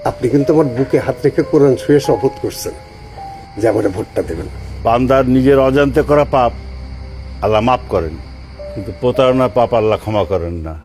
আপনি কিন্তু আমার বুকে হাত রেখে কোরআন ছুঁয়ে শপথ করছেন যে আমারে ভোটটা দেবেন। বান্দার নিজের অজান্তে করা পাপ আল্লাহ মাফ করেন, কিন্তু প্রতারণার পাপ আল্লাহ ক্ষমা করেন না।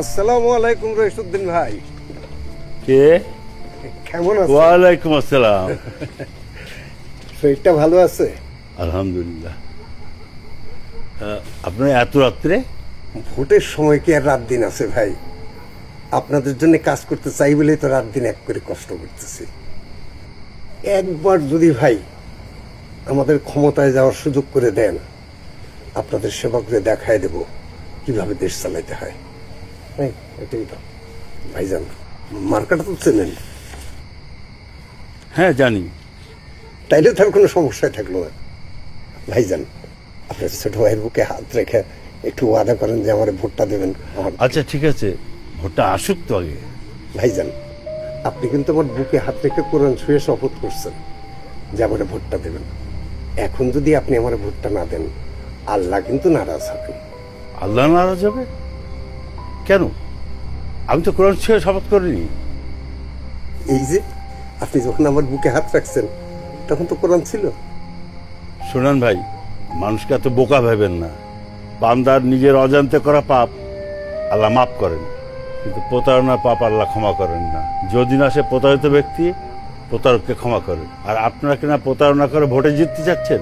আসসালামু আলাইকুম রইসুদ্দিন ভাই, কে? কেমন আছেন? ওয়ালাইকুম আসসালাম। শরীরটা ভালো আছে? আলহামদুলিল্লাহ। আপনার এত রাত্রে? ভোটের সময় কি আর রাত দিন আছে ভাই? আপনাদের জন্য কাজ করতে চাই বলেই তো রাত দিন এক করে কষ্ট করতেছি। একবার যদি ভাই আমাদের ক্ষমতায় যাওয়ার সুযোগ করে দেন, আপনাদের সেবা করে দেখায় দেব কিভাবে দেশ চালাইতে হয়। হ্যাঁ, এটাই তো ভাইজান। মার্কাটা তো চেনেন? হ্যাঁ জানি। তাইলে তার কোনো সমস্যায় থাকলো না। ভাইজান, আপনার ছোট ভাইয়ের বুকে হাত রেখে একটু ওয়াদা করেন যে আমার ভোটটা দেবেন। আমার আচ্ছা ঠিক আছে, ভোটটা আসুক তো আগে। ভাইজান, আপনি কিন্তু আমার বুকে হাত রেখে কোরআন ছুঁয়ে শপথ করছেন যে আমার ভোটটা দেবেন। এখন যদি আপনি আমার ভোটটা না দেন, আল্লাহ কিন্তু নারাজ হবেন। আল্লাহ নারাজ হবে কেন? আমি তো কোরআন ছুঁয়ে শপথ করিনি। এই যে আপনি যখন আমার বুকে হাত রাখছেন তখন তো কোরআন ছিল। শোনান ভাই, মানুষকে এত বোকা ভেবেন না। বান্দার নিজের অজান্তে করা পাপ আল্লাহ মাফ করেন, কিন্তু প্রতারণার পাপ আল্লাহ ক্ষমা করেন না। যদি না সে প্রতারিত ব্যক্তি প্রতারককে ক্ষমা করে, আর আপনারা কিনা প্রতারণা করে ভোটে জিততে চাচ্ছেন।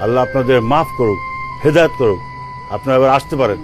আল্লাহ আপনাদের মাফ করুক, হেদায়েত করুক। আপনারা এবার আসতে পারেন।